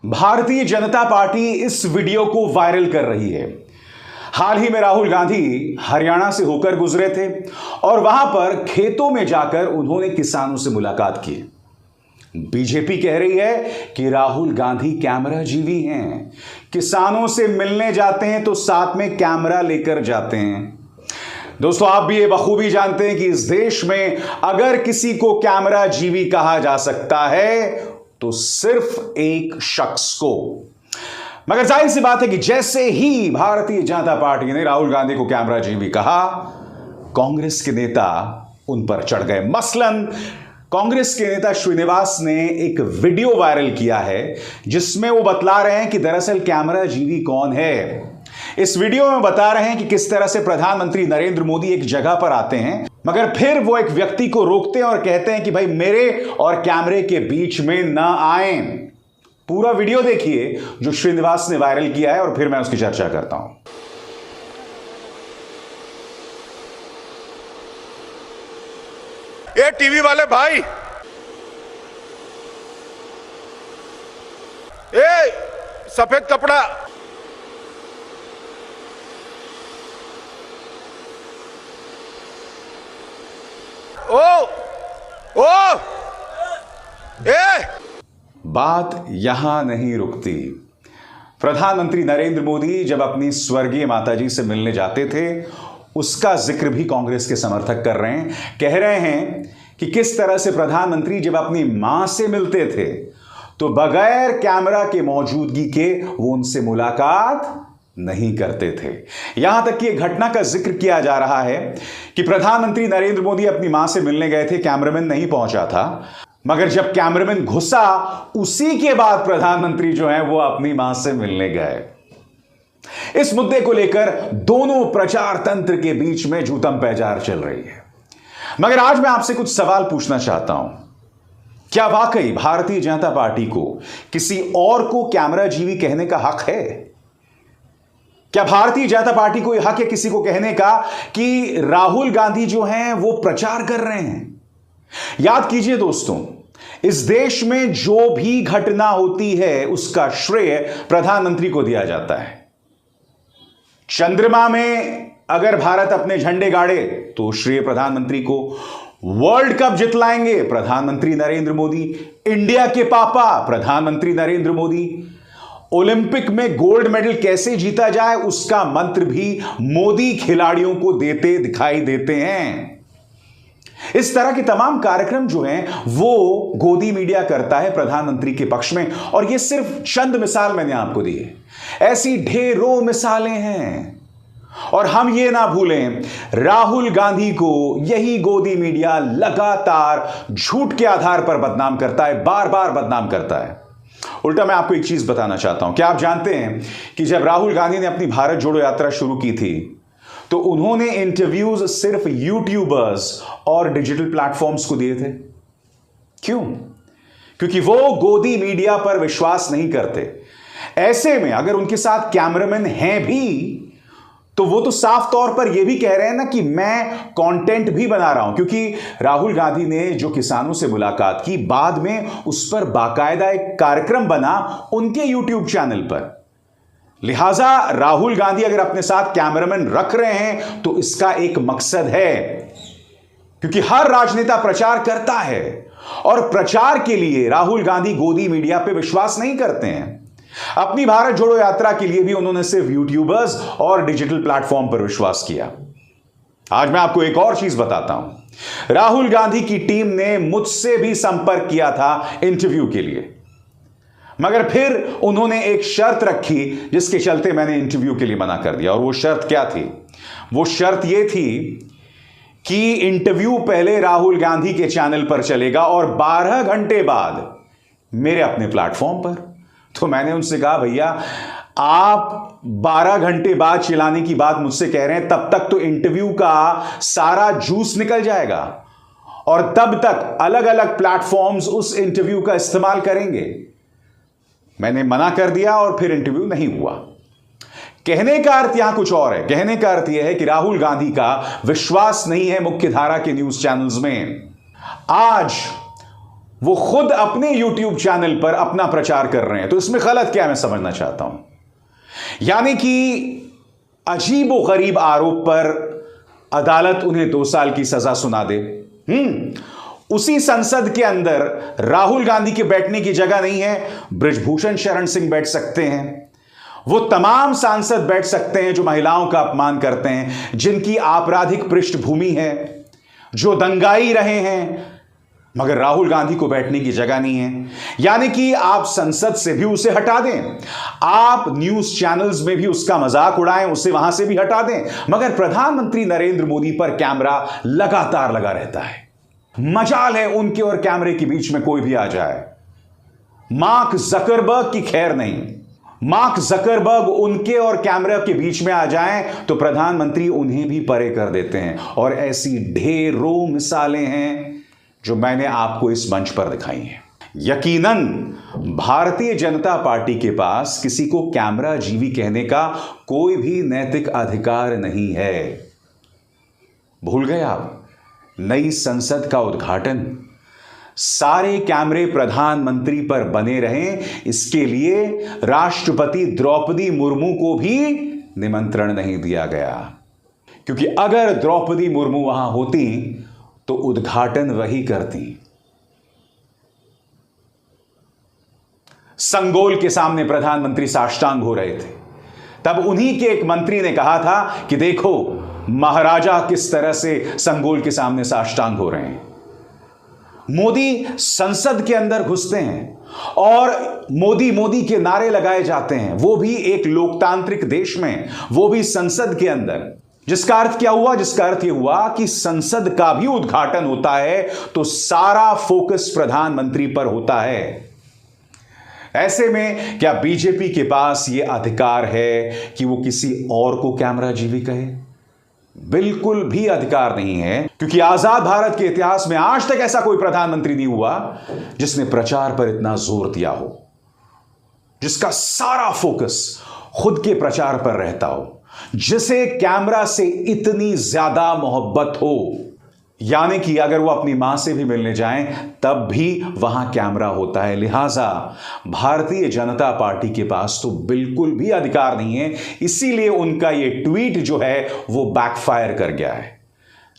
Bharatiya Janata party इस video को viral कर रही है। हाल ही में राहुल गांधी हरियाणा से होकर गुजरे थे और वहां पर खेतों में जाकर उन्होंने किसानों से मुलाकात की। बीजेपी कह रही है कि राहुल गांधी कैमरा जीवी हैं, किसानों से मिलने जाते हैं तो साथ में कैमरा लेकर जाते हैं। दोस्तों, आप भी ये बखूबी जानते हैं कि इस देश में अगर किसी को कैमरा जीवी कहा जा सकता है तो सिर्फ एक शख्स को। मगर जाहिर सी बात है कि जैसे ही भारतीय जनता पार्टी ने राहुल गांधी को कैमरा जीवी कहा, कांग्रेस के नेता उन पर चढ़ गए। मसलन कांग्रेस के नेता श्रीनिवास ने एक वीडियो वायरल किया है जिसमें वो बतला रहे हैं कि दरअसल कैमरा जीवी कौन है। इस वीडियो में बता रहे हैं कि किस तरह से प्रधानमंत्री नरेंद्र मोदी एक जगह पर आते हैं, मगर फिर वो एक व्यक्ति को रोकते हैं और कहते हैं कि भाई मेरे और कैमरे के बीच में ना आए। पूरा वीडियो देखिए जो श्रीनिवास ने वायरल किया है और फिर मैं उसकी चर्चा करता हूं। ये टीवी वाले भाई, ए सफेद कपड़ा, ओ ए बात यहां नहीं रुकती। प्रधानमंत्री नरेंद्र मोदी जब अपनी स्वर्गीय माताजी से मिलने जाते थे, उसका जिक्र भी कांग्रेस के समर्थक कर रहे हैं। कह रहे हैं कि किस तरह से प्रधानमंत्री जब अपनी मां से मिलते थे तो बगैर कैमरा के मौजूदगी के वो उनसे मुलाकात नहीं करते थे। यहां तक कि एक घटना का जिक्र किया जा रहा है कि प्रधानमंत्री नरेंद्र मोदी अपनी मां से मिलने गए थे, कैमरामैन नहीं पहुंचा था, मगर जब कैमरामैन घुसा उसी के बाद प्रधानमंत्री जो है वो अपनी मां से मिलने गए। इस मुद्दे को लेकर दोनों प्रचार तंत्र के बीच में जूतम पैजार चल रही है। मगर आज मैं आपसे कुछ सवाल पूछना चाहता हूं। क्या वाकई भारतीय जनता पार्टी को किसी और को कैमरा जीवी कहने का हक है? क्या भारतीय जनता पार्टी को यह हक है किसी को कहने का कि राहुल गांधी जो हैं वो प्रचार कर रहे हैं? याद कीजिए दोस्तों, इस देश में जो भी घटना होती है उसका श्रेय प्रधानमंत्री को दिया जाता है। चंद्रमा में अगर भारत अपने झंडे गाड़े तो श्रेय प्रधानमंत्री को। वर्ल्ड कप जितलाएंगे प्रधानमंत्री नरेंद्र मोदी। इंडिया के पापा प्रधानमंत्री नरेंद्र मोदी। ओलंपिक में गोल्ड मेडल कैसे जीता जाए उसका मंत्र भी मोदी खिलाड़ियों को देते दिखाई देते हैं। इस तरह के तमाम कार्यक्रम जो हैं वो गोदी मीडिया करता है प्रधानमंत्री के पक्ष में, और ये सिर्फ चंद मिसाल मैंने आपको दी है। ऐसी ढेरों मिसालें हैं। और हम ये ना भूलें, राहुल गांधी को यही गोदी मीडिया लगातार झूठ के आधार पर बदनाम करता है, बार बार बदनाम करता है। उल्टा मैं आपको एक चीज बताना चाहता हूं। क्या आप जानते हैं कि जब राहुल गांधी ने अपनी भारत जोड़ो यात्रा शुरू की थी तो उन्होंने इंटरव्यूज सिर्फ यूट्यूबर्स और डिजिटल प्लेटफॉर्म्स को दिए थे? क्यों? क्योंकि वो गोदी मीडिया पर विश्वास नहीं करते। ऐसे में अगर उनके साथ कैमरामैन हैं भी तो वो तो साफ तौर पर यह भी कह रहे हैं ना कि मैं कंटेंट भी बना रहा हूं, क्योंकि राहुल गांधी ने जो किसानों से मुलाकात की, बाद में उस पर बाकायदा एक कार्यक्रम बना उनके यूट्यूब चैनल पर। लिहाजा राहुल गांधी अगर अपने साथ कैमरामैन रख रहे हैं तो इसका एक मकसद है, क्योंकि हर राजनेता प्रचार करता है और प्रचार के लिए राहुल गांधी गोदी मीडिया पे विश्वास नहीं करते हैं। अपनी भारत जोड़ो यात्रा के लिए भी उन्होंने सिर्फ यूट्यूबर्स और डिजिटल प्लेटफॉर्म पर विश्वास किया। आज मैं आपको एक और चीज बताता हूं। राहुल गांधी की टीम ने मुझसे भी संपर्क किया था इंटरव्यू के लिए, मगर फिर उन्होंने एक शर्त रखी जिसके चलते मैंने इंटरव्यू के लिए मना कर दिया। और वो शर्त क्या थी? वो शर्त यह थी कि इंटरव्यू पहले राहुल गांधी के चैनल पर चलेगा और 12 घंटे बाद मेरे अपने प्लेटफॉर्म पर। तो मैंने उनसे कहा, भैया आप 12 घंटे बाद चलाने की बात मुझसे कह रहे हैं, तब तक तो इंटरव्यू का सारा जूस निकल जाएगा और तब तक अलग अलग प्लेटफॉर्म्स उस इंटरव्यू का इस्तेमाल करेंगे। मैंने मना कर दिया और फिर इंटरव्यू नहीं हुआ। कहने का अर्थ यहां कुछ और है। कहने का अर्थ यह है कि राहुल गांधी का विश्वास नहीं है मुख्य धारा के न्यूज चैनल्स में। आज वो खुद अपने YouTube चैनल पर अपना प्रचार कर रहे हैं, तो इसमें गलत क्या है मैं समझना चाहता हूं। यानी कि अजीबो गरीब आरोप पर अदालत उन्हें 2 साल की सजा सुना दे। उसी संसद के अंदर राहुल गांधी के बैठने की जगह नहीं है, बृजभूषण शरण सिंह बैठ सकते हैं। वो तमाम सांसद बैठ सकते हैं जो महिलाओं का अपमान करते हैं, जिनकी आपराधिक पृष्ठभूमि है, जो दंगाई रहे हैं, मगर राहुल गांधी को बैठने की जगह नहीं है। यानी कि आप संसद से भी उसे हटा दें, आप न्यूज चैनल्स में भी उसका मजाक उड़ाएं, उसे वहां से भी हटा दें, मगर प्रधानमंत्री नरेंद्र मोदी पर कैमरा लगातार लगा रहता है। मजाल है उनके और कैमरे के बीच में कोई भी आ जाए। मार्क जकरबर्ग की खैर नहीं, मार्क जकरबर्ग उनके और कैमरा के बीच में आ जाएं तो प्रधानमंत्री उन्हें भी परे कर देते हैं। और ऐसी ढेरों मिसालें हैं जो मैंने आपको इस मंच पर दिखाई हैं। यकीनन भारतीय जनता पार्टी के पास किसी को कैमरा जीवी कहने का कोई भी नैतिक अधिकार नहीं है। भूल गए आप? नई संसद का उद्घाटन, सारे कैमरे प्रधानमंत्री पर बने रहें, इसके लिए राष्ट्रपति द्रौपदी मुर्मू को भी निमंत्रण नहीं दिया गया, क्योंकि अगर द्रौपदी मुर्मू वहां होती तो उद्घाटन वही करती। संगोल के सामने प्रधानमंत्री साष्टांग हो रहे थे, तब उन्हीं के एक मंत्री ने कहा था कि देखो महाराजा किस तरह से संगोल के सामने साष्टांग हो रहे हैं। मोदी संसद के अंदर घुसते हैं और मोदी मोदी के नारे लगाए जाते हैं, वो भी एक लोकतांत्रिक देश में, वो भी संसद के अंदर। जिसका अर्थ क्या हुआ? जिसका अर्थ यह हुआ कि संसद का भी उद्घाटन होता है तो सारा फोकस प्रधानमंत्री पर होता है। ऐसे में क्या बीजेपी के पास यह अधिकार है कि वो किसी और को कैमरा जीवी कहे? बिल्कुल भी अधिकार नहीं है, क्योंकि आजाद भारत के इतिहास में आज तक ऐसा कोई प्रधानमंत्री नहीं हुआ जिसने प्रचार पर इतना जोर दिया हो, जिसका सारा फोकस खुद के प्रचार पर रहता हो, जिसे कैमरा से इतनी ज्यादा मोहब्बत हो। यानी कि अगर वो अपनी मां से भी मिलने जाएं तब भी वहां कैमरा होता है। लिहाजा भारतीय जनता पार्टी के पास तो बिल्कुल भी अधिकार नहीं है। इसीलिए उनका ये ट्वीट जो है वो बैकफायर कर गया है।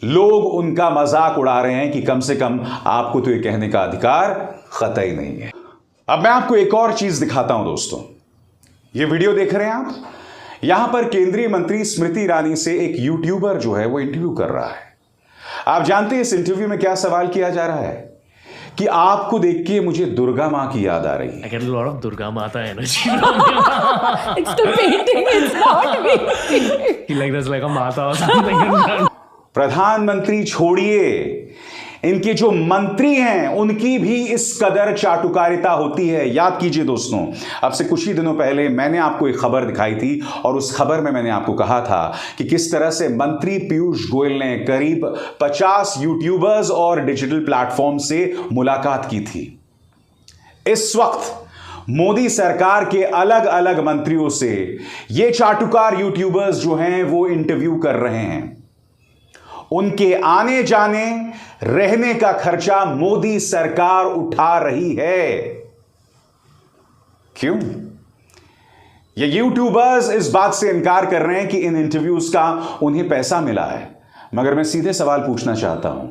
लोग उनका मजाक उड़ा रहे हैं कि कम से कम आपको तो ये कहने का अधिकार कतई नहीं है। अब मैं आपको एक और चीज दिखाता हूं दोस्तों। ये वीडियो देख रहे हैं आप, यहां पर केंद्रीय मंत्री स्मृति ईरानी से एक यूट्यूबर जो है वो इंटरव्यू कर रहा है। आप जानते हैं इस इंटरव्यू में क्या सवाल किया जा रहा है कि आपको देख के मुझे दुर्गा मां की याद आ रही है। I get a lot of Durga Mata energy. It's the painting, it's not me. Like there's like a Mata or something. प्रधानमंत्री छोड़िए, इनके जो मंत्री हैं उनकी भी इस कदर चाटुकारिता होती है। याद कीजिए दोस्तों, अब से कुछ ही दिनों पहले मैंने आपको एक खबर दिखाई थी और उस खबर में मैंने आपको कहा था कि किस तरह से मंत्री पीयूष गोयल ने करीब 50 यूट्यूबर्स और डिजिटल प्लेटफॉर्म से मुलाकात की थी। इस वक्त मोदी सरकार के अलग अलग मंत्रियों से ये चाटुकार यूट्यूबर्स जो हैं वो इंटरव्यू कर रहे हैं। उनके आने जाने रहने का खर्चा मोदी सरकार उठा रही है। क्यों? ये यूट्यूबर्स इस बात से इनकार कर रहे हैं कि इन इंटरव्यूज का उन्हें पैसा मिला है, मगर मैं सीधे सवाल पूछना चाहता हूं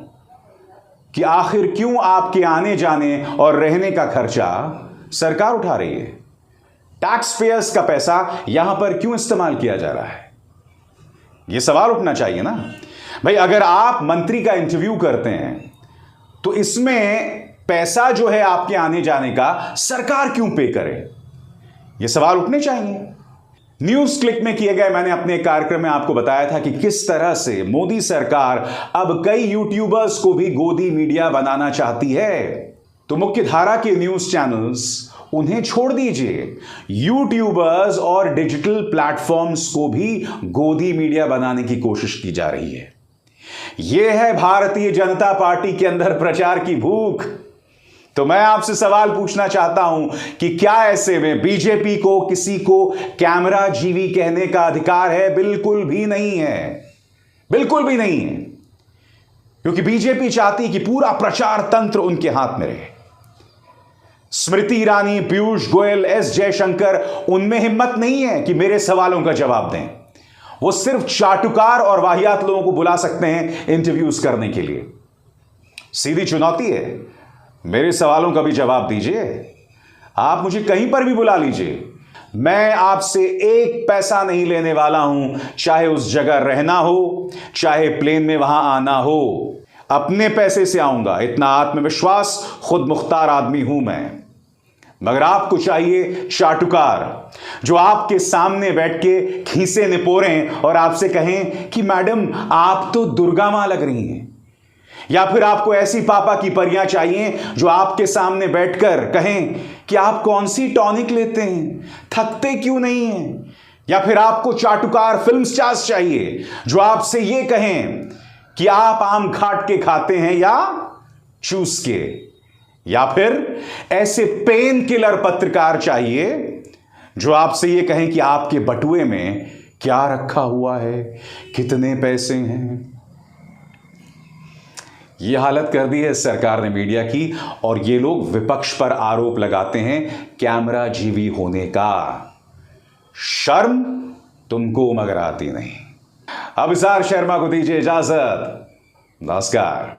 कि आखिर क्यों आपके आने जाने और रहने का खर्चा सरकार उठा रही है? टैक्स पेयर्स का पैसा यहां पर क्यों इस्तेमाल किया जा रहा है? यह सवाल उठना चाहिए ना भाई। अगर आप मंत्री का इंटरव्यू करते हैं तो इसमें पैसा जो है आपके आने जाने का सरकार क्यों पे करे? यह सवाल उठने चाहिए। न्यूज क्लिक में किए गए मैंने अपने कार्यक्रम में आपको बताया था कि किस तरह से मोदी सरकार अब कई यूट्यूबर्स को भी गोदी मीडिया बनाना चाहती है। तो मुख्य धारा के न्यूज चैनल्स उन्हें छोड़ दीजिए, यूट्यूबर्स और डिजिटल प्लेटफॉर्म्स को भी गोदी मीडिया बनाने की कोशिश की जा रही है। यह है भारतीय जनता पार्टी के अंदर प्रचार की भूख। तो मैं आपसे सवाल पूछना चाहता हूं कि क्या ऐसे में बीजेपी को किसी को कैमरा जीवी कहने का अधिकार है? बिल्कुल भी नहीं है, बिल्कुल भी नहीं है, क्योंकि बीजेपी चाहती कि पूरा प्रचार तंत्र उनके हाथ में रहे। स्मृति ईरानी, पीयूष गोयल, एस जयशंकर, उनमें हिम्मत नहीं है कि मेरे सवालों का जवाब दें। वो सिर्फ चाटुकार और वाहियात लोगों को बुला सकते हैं इंटरव्यूज करने के लिए। सीधी चुनौती है, मेरे सवालों का भी जवाब दीजिए। आप मुझे कहीं पर भी बुला लीजिए, मैं आपसे एक पैसा नहीं लेने वाला हूं, चाहे उस जगह रहना हो, चाहे प्लेन में वहां आना हो। अपने पैसे से आऊंगा, इतना आत्मविश्वास, खुद मुख्तार आदमी हूं मैं। मगर आपको चाहिए चाटुकार, जो आपके सामने बैठ के खीसे निपोरें और आपसे कहें कि मैडम आप तो दुर्गा मां लग रही हैं। या फिर आपको ऐसी पापा की परियां चाहिए जो आपके सामने बैठकर कहें कि आप कौन सी टॉनिक लेते हैं, थकते क्यों नहीं हैं। या फिर आपको चाटुकार फिल्म स्टार्स चाहिए जो आपसे यह कहें कि आप आम खाट के खाते हैं या चूस के। या फिर ऐसे पेन किलर पत्रकार चाहिए जो आपसे यह कहें कि आपके बटुए में क्या रखा हुआ है, कितने पैसे हैं। यह हालत कर दी है सरकार ने मीडिया की, और ये लोग विपक्ष पर आरोप लगाते हैं कैमरा जीवी होने का। शर्म तुमको मगर आती नहीं। अभिसार शर्मा को दीजिए इजाजत। नमस्कार।